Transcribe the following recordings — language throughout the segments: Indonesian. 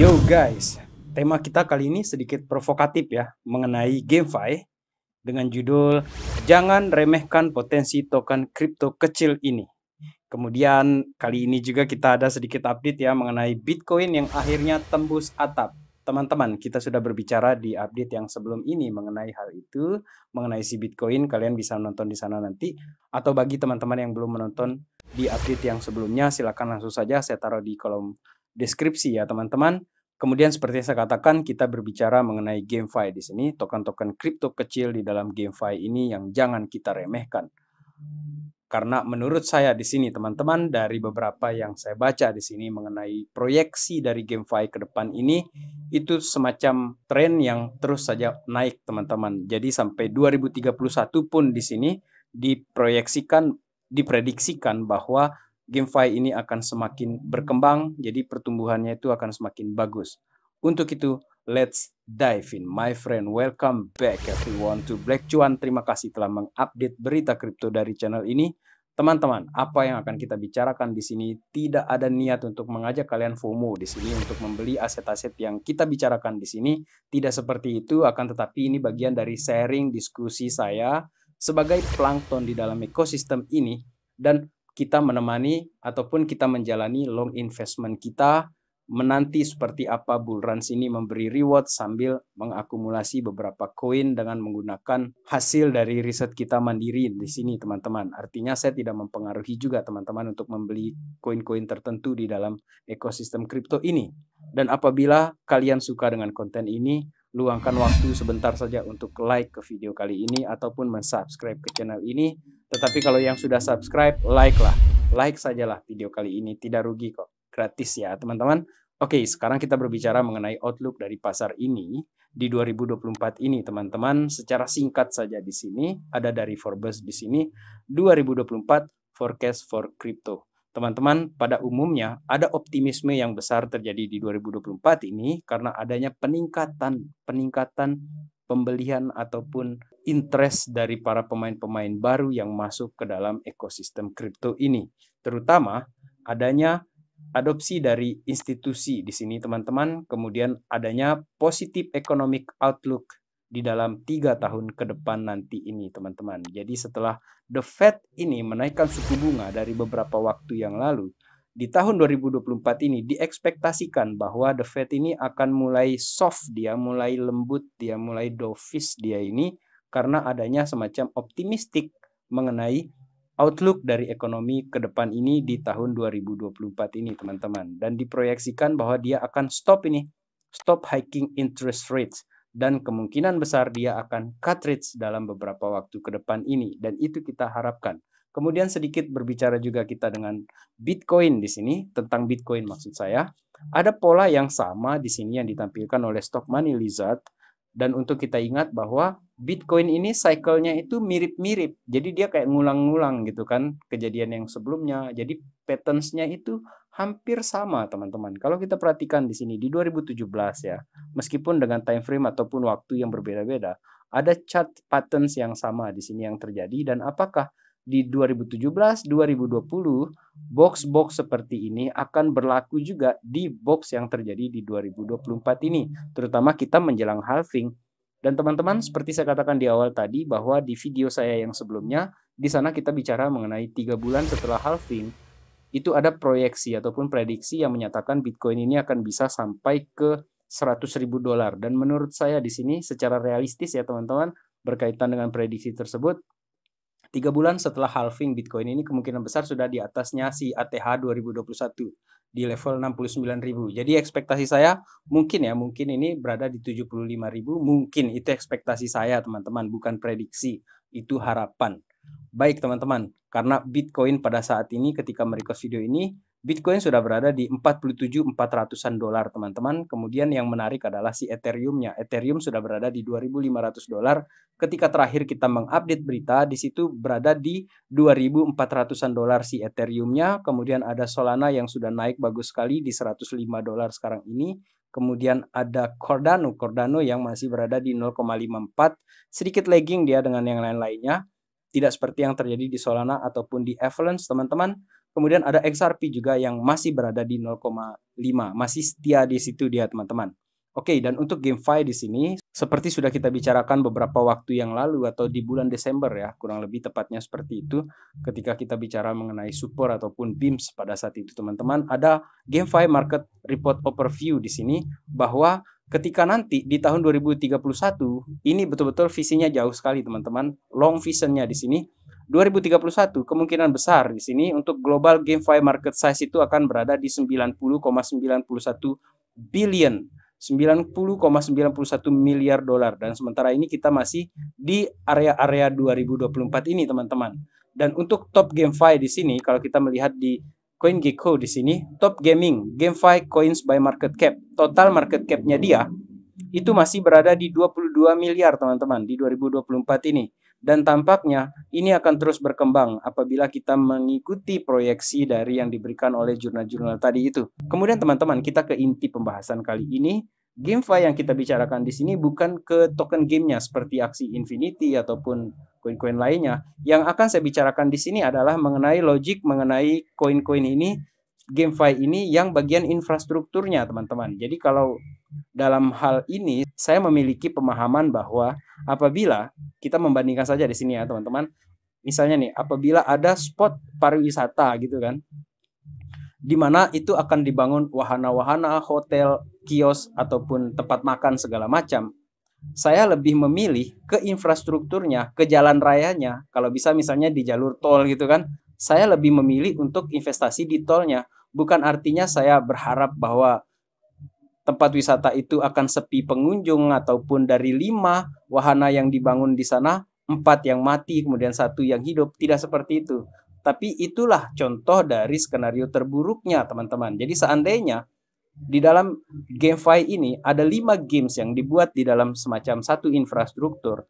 Yo guys, tema kita kali ini sedikit provokatif ya, mengenai GameFi dengan judul Jangan Remehkan Potensi Token Kripto Kecil Ini. Kemudian kali ini juga kita ada sedikit update ya mengenai Bitcoin yang akhirnya tembus atap. Teman-teman, kita sudah berbicara di update yang sebelum ini mengenai hal itu, mengenai si Bitcoin. Kalian bisa nonton di sana nanti. Atau bagi teman-teman yang belum menonton di update yang sebelumnya, silakan langsung saja saya taruh di kolom deskripsi ya teman-teman. Kemudian seperti yang saya katakan, kita berbicara mengenai GameFi di sini, token-token kripto kecil di dalam GameFi ini yang jangan kita remehkan. Karena menurut saya di sini teman-teman, dari beberapa yang saya baca di sini mengenai proyeksi dari GameFi ke depan ini, itu semacam tren yang terus saja naik teman-teman. Jadi sampai 2031 pun di sini diprediksikan bahwa GameFi ini akan semakin berkembang, jadi pertumbuhannya itu akan semakin bagus. Untuk itu, let's dive in, my friend. Welcome back everyone to Black Cuan. Terima kasih telah mengupdate berita kripto dari channel ini. Teman-teman, apa yang akan kita bicarakan di sini tidak ada niat untuk mengajak kalian FOMO di sini untuk membeli aset-aset yang kita bicarakan di sini. Tidak seperti itu, akan tetapi ini bagian dari sharing diskusi saya sebagai plankton di dalam ekosistem ini, dan kita menemani ataupun kita menjalani long investment kita, menanti seperti apa bull run ini memberi reward sambil mengakumulasi beberapa koin dengan menggunakan hasil dari riset kita mandiri di sini teman-teman. Artinya saya tidak mempengaruhi juga teman-teman untuk membeli koin-koin tertentu di dalam ekosistem kripto ini. Dan apabila kalian suka dengan konten ini, luangkan waktu sebentar saja untuk like ke video kali ini ataupun mensubscribe ke channel ini. Tetapi kalau yang sudah subscribe, like sajalah video kali ini, tidak rugi kok, gratis ya teman-teman. Oke, sekarang kita berbicara mengenai outlook dari pasar ini di 2024 ini teman-teman. Secara singkat saja di sini ada dari Forbes di sini 2024 forecast for crypto. Teman-teman, pada umumnya ada optimisme yang besar terjadi di 2024 ini karena adanya peningkatan pembelian ataupun interest dari para pemain-pemain baru yang masuk ke dalam ekosistem kripto ini. Terutama adanya adopsi dari institusi di sini teman-teman, kemudian adanya positif economic outlook di dalam 3 tahun ke depan nanti ini teman-teman. Jadi setelah The Fed ini menaikkan suku bunga dari beberapa waktu yang lalu, di tahun 2024 ini diekspektasikan bahwa The Fed ini akan mulai soft, dia mulai lembut, dia mulai dovish dia ini, karena adanya semacam optimistik mengenai outlook dari ekonomi ke depan ini di tahun 2024 ini teman-teman. Dan diproyeksikan bahwa dia akan stop hiking interest rates, dan kemungkinan besar dia akan cut rates dalam beberapa waktu ke depan ini, dan itu kita harapkan. Kemudian sedikit berbicara juga kita dengan Bitcoin di sini, tentang Bitcoin maksud saya. Ada pola yang sama di sini yang ditampilkan oleh Stock Money Lizard, dan untuk kita ingat bahwa Bitcoin ini cycle-nya itu mirip-mirip. Jadi dia kayak ngulang-ngulang gitu kan kejadian yang sebelumnya. Jadi patterns-nya itu hampir sama teman-teman. Kalau kita perhatikan di sini di 2017 ya, meskipun dengan time frame ataupun waktu yang berbeda-beda, ada chart patterns yang sama di sini yang terjadi. Dan apakah di 2017, 2020, box-box seperti ini akan berlaku juga di box yang terjadi di 2024 ini, terutama kita menjelang halving. Dan teman-teman, seperti saya katakan di awal tadi, bahwa di video saya yang sebelumnya, di sana kita bicara mengenai 3 bulan setelah halving, itu ada proyeksi ataupun prediksi yang menyatakan Bitcoin ini akan bisa sampai ke $100.000. Dan menurut saya di sini secara realistis ya teman-teman, berkaitan dengan prediksi tersebut, 3 bulan setelah halving Bitcoin ini kemungkinan besar sudah di atasnya si ATH 2021 di level 69.000. Jadi ekspektasi saya mungkin ini berada di 75.000. Mungkin itu ekspektasi saya teman-teman, bukan prediksi, itu harapan. Baik teman-teman, karena Bitcoin pada saat ini ketika merecord video ini, Bitcoin sudah berada di 47.400-an dolar teman-teman. Kemudian yang menarik adalah si Ethereum-nya. Ethereum sudah berada di 2.500 dolar. Ketika terakhir kita mengupdate berita, di situ berada di 2.400-an dolar si Ethereum-nya. Kemudian ada Solana yang sudah naik bagus sekali di 105 dolar sekarang ini. Kemudian ada Cardano yang masih berada di 0,54. Sedikit lagging dia dengan yang lain-lainnya. Tidak seperti yang terjadi di Solana ataupun di Avalanche teman-teman. Kemudian ada XRP juga yang masih berada di 0,5, masih setia di situ dia teman-teman. Oke, dan untuk GameFi di sini seperti sudah kita bicarakan beberapa waktu yang lalu atau di bulan Desember ya, kurang lebih tepatnya seperti itu ketika kita bicara mengenai support ataupun BIMS pada saat itu teman-teman, ada GameFi Market Report Overview di sini bahwa ketika nanti di tahun 2031 ini betul-betul visinya jauh sekali teman-teman, long visionnya di sini 2031 kemungkinan besar di sini untuk global GameFi market size itu akan berada di 90,91 billion, 90,91 miliar dolar, dan sementara ini kita masih di area-area 2024 ini teman-teman. Dan untuk top GameFi di sini kalau kita melihat di CoinGecko di sini, top gaming GameFi coins by market cap, total market cap-nya dia itu masih berada di 22 miliar teman-teman di 2024 ini. Dan tampaknya ini akan terus berkembang apabila kita mengikuti proyeksi dari yang diberikan oleh jurnal-jurnal tadi itu. Kemudian teman-teman, kita ke inti pembahasan kali ini. GameFi yang kita bicarakan di sini bukan ke token gamenya seperti Axie Infinity ataupun koin-koin lainnya. Yang akan saya bicarakan di sini adalah mengenai logik mengenai koin-koin ini, GameFi ini yang bagian infrastrukturnya teman-teman. Jadi kalau dalam hal ini saya memiliki pemahaman bahwa apabila kita membandingkan saja di sini ya teman-teman, misalnya nih apabila ada spot pariwisata gitu kan, di mana itu akan dibangun wahana-wahana, hotel, kios ataupun tempat makan segala macam, saya lebih memilih ke infrastrukturnya, ke jalan rayanya. Kalau bisa misalnya di jalur tol gitu kan, saya lebih memilih untuk investasi di tolnya. Bukan artinya saya berharap bahwa tempat wisata itu akan sepi pengunjung ataupun dari 5 wahana yang dibangun di sana 4 yang mati kemudian 1 yang hidup, tidak seperti itu. Tapi itulah contoh dari skenario terburuknya teman-teman. Jadi seandainya di dalam GameFi ini ada 5 games yang dibuat di dalam semacam satu infrastruktur,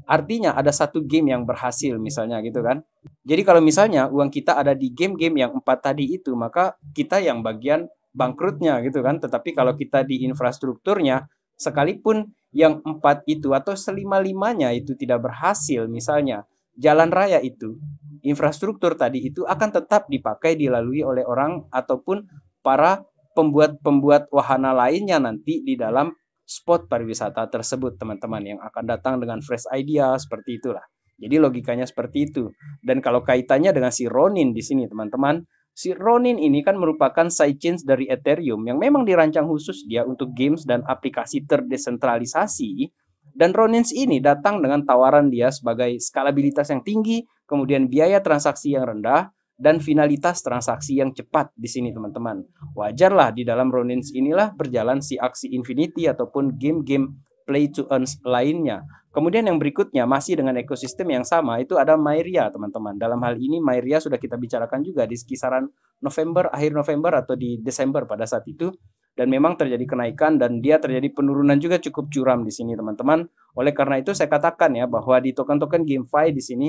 artinya ada satu game yang berhasil misalnya gitu kan. Jadi kalau misalnya uang kita ada di game-game yang 4 tadi itu, maka kita yang bagian bangkrutnya gitu kan. Tetapi kalau kita di infrastrukturnya, sekalipun yang 4 itu atau selima-limanya itu tidak berhasil, misalnya jalan raya itu, infrastruktur tadi itu akan tetap dipakai dilalui oleh orang ataupun para pembuat wahana lainnya nanti di dalam spot pariwisata tersebut teman-teman, yang akan datang dengan fresh idea seperti itulah. Jadi logikanya seperti itu. Dan kalau kaitannya dengan si Ronin di sini teman-teman, si Ronin ini kan merupakan sidechain dari Ethereum yang memang dirancang khusus dia untuk games dan aplikasi terdesentralisasi. Dan Ronin ini datang dengan tawaran dia sebagai skalabilitas yang tinggi, kemudian biaya transaksi yang rendah, dan finalitas transaksi yang cepat di sini teman-teman. Wajarlah di dalam Ronin inilah berjalan si Axie Infinity ataupun game-game play to earn lainnya. Kemudian yang berikutnya masih dengan ekosistem yang sama itu ada Myria teman-teman. Dalam hal ini Myria sudah kita bicarakan juga di kisaran November, akhir November atau di Desember pada saat itu. Dan memang terjadi kenaikan dan dia terjadi penurunan juga cukup curam di sini teman-teman. Oleh karena itu saya katakan ya bahwa di token-token GameFi di sini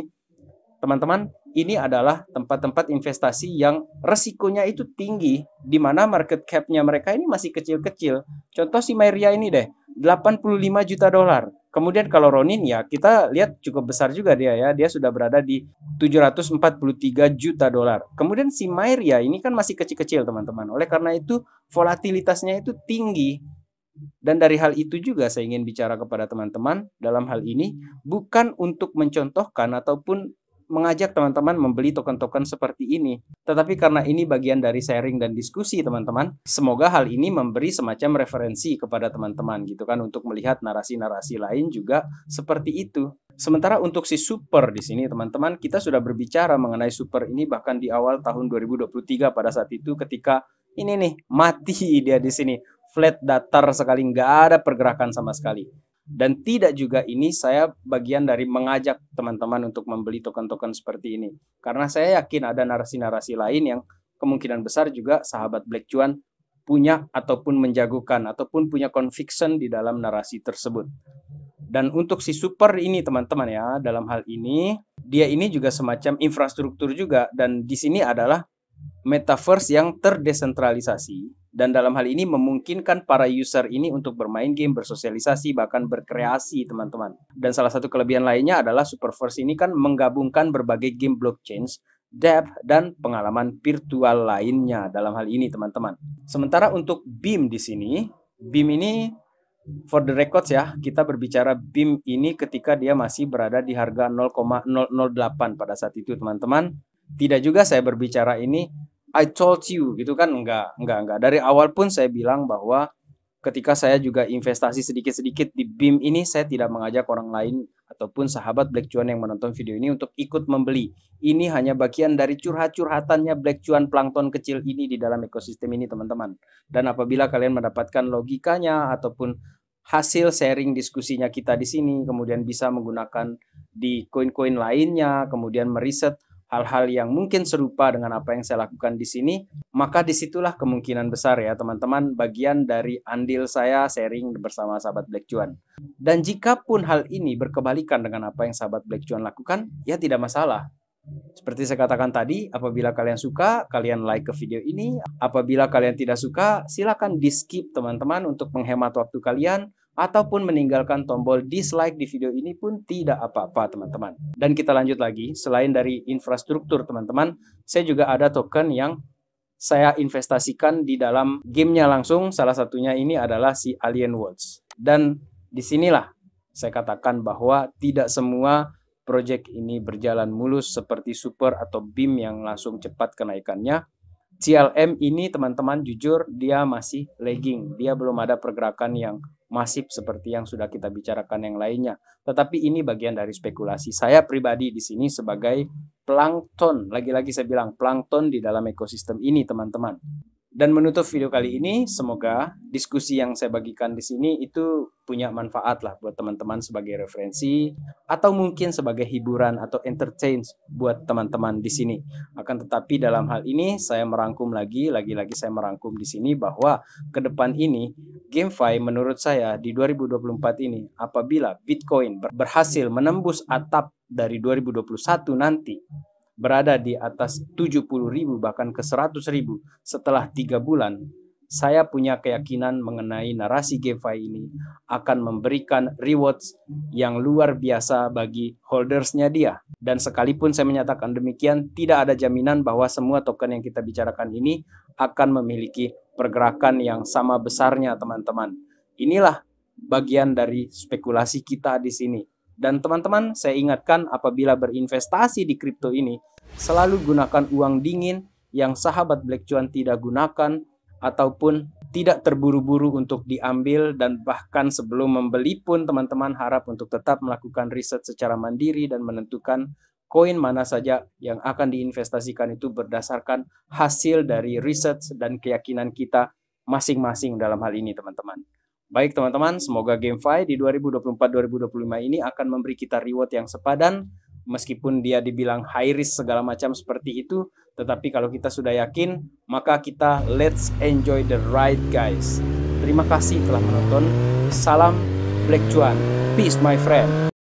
teman-teman, ini adalah tempat-tempat investasi yang resikonya itu tinggi, di mana market cap-nya mereka ini masih kecil-kecil. Contoh si Myria ini deh, 85 juta dolar. Kemudian kalau Ronin ya kita lihat cukup besar juga dia ya, dia sudah berada di 743 juta dolar. Kemudian si Myria ini kan masih kecil-kecil teman-teman. Oleh karena itu volatilitasnya itu tinggi. Dan dari hal itu juga saya ingin bicara kepada teman-teman dalam hal ini bukan untuk mencontohkan ataupun mengajak teman-teman membeli token-token seperti ini. Tetapi karena ini bagian dari sharing dan diskusi teman-teman, semoga hal ini memberi semacam referensi kepada teman-teman gitu kan untuk melihat narasi-narasi lain juga seperti itu. Sementara untuk si super di sini teman-teman, kita sudah berbicara mengenai super ini bahkan di awal tahun 2023 pada saat itu ketika ini nih mati dia di sini, flat datar sekali, nggak ada pergerakan sama sekali. Dan tidak juga ini saya bagian dari mengajak teman-teman untuk membeli token-token seperti ini. Karena saya yakin ada narasi-narasi lain yang kemungkinan besar juga sahabat Black Cuan punya ataupun menjagokan ataupun punya conviction di dalam narasi tersebut. Dan untuk si super ini teman-teman ya, dalam hal ini dia ini juga semacam infrastruktur juga, dan di sini adalah metaverse yang terdesentralisasi. Dan dalam hal ini memungkinkan para user ini untuk bermain game, bersosialisasi, bahkan berkreasi teman-teman. Dan salah satu kelebihan lainnya adalah Superverse ini kan menggabungkan berbagai game blockchain debt, dan pengalaman virtual lainnya dalam hal ini teman-teman. Sementara untuk BIM di sini, BIM ini for the records ya, kita berbicara BIM ini ketika dia masih berada di harga 0,008 pada saat itu teman-teman. Tidak juga saya berbicara ini I told you gitu kan, enggak. Dari awal pun saya bilang bahwa ketika saya juga investasi sedikit-sedikit di BIM ini, saya tidak mengajak orang lain ataupun sahabat Black Cuan yang menonton video ini untuk ikut membeli. Ini hanya bagian dari curhat-curhatannya Black Cuan plankton kecil ini di dalam ekosistem ini teman-teman. Dan apabila kalian mendapatkan logikanya ataupun hasil sharing diskusinya kita di sini, kemudian bisa menggunakan di koin-koin lainnya, kemudian meriset hal-hal yang mungkin serupa dengan apa yang saya lakukan di sini, maka disitulah kemungkinan besar ya teman-teman bagian dari andil saya sharing bersama sahabat Black Cuan. Dan jika pun hal ini berkebalikan dengan apa yang sahabat Black Cuan lakukan, ya tidak masalah. Seperti saya katakan tadi, apabila kalian suka, kalian like ke video ini. Apabila kalian tidak suka, silakan di skip teman-teman untuk menghemat waktu kalian, ataupun meninggalkan tombol dislike di video ini pun tidak apa-apa teman-teman. Dan kita lanjut lagi, selain dari infrastruktur teman-teman, saya juga ada token yang saya investasikan di dalam gamenya langsung. Salah satunya ini adalah si Alien Worlds. Dan disinilah saya katakan bahwa tidak semua project ini berjalan mulus seperti Super atau BIM yang langsung cepat kenaikannya. CLM ini teman-teman jujur dia masih lagging, dia belum ada pergerakan yang masif seperti yang sudah kita bicarakan yang lainnya. Tetapi ini bagian dari spekulasi. Saya pribadi di sini sebagai plankton, lagi-lagi saya bilang plankton di dalam ekosistem ini teman-teman. Dan menutup video kali ini, semoga diskusi yang saya bagikan di sini itu punya manfaat lah buat teman-teman sebagai referensi atau mungkin sebagai hiburan atau entertain buat teman-teman di sini. Akan tetapi dalam hal ini saya merangkum lagi saya merangkum di sini bahwa ke depan ini GameFi menurut saya di 2024 ini apabila Bitcoin berhasil menembus atap dari 2021 nanti, berada di atas 70.000 bahkan ke 100.000 setelah 3 bulan, saya punya keyakinan mengenai narasi GameFi ini akan memberikan rewards yang luar biasa bagi holdersnya dia. Dan sekalipun saya menyatakan demikian, tidak ada jaminan bahwa semua token yang kita bicarakan ini akan memiliki pergerakan yang sama besarnya teman-teman. Inilah bagian dari spekulasi kita di sini. Dan teman-teman, saya ingatkan apabila berinvestasi di kripto ini, selalu gunakan uang dingin yang sahabat Black Cuan tidak gunakan, ataupun tidak terburu-buru untuk diambil, dan bahkan sebelum membeli pun teman-teman harap untuk tetap melakukan riset secara mandiri dan menentukan koin mana saja yang akan diinvestasikan itu berdasarkan hasil dari riset dan keyakinan kita masing-masing dalam hal ini teman-teman. Baik teman-teman, semoga GameFi di 2024-2025 ini akan memberi kita reward yang sepadan. Meskipun dia dibilang high risk segala macam seperti itu, tetapi kalau kita sudah yakin, maka kita let's enjoy the ride guys. Terima kasih telah menonton. Salam Black Cuan. Peace my friend.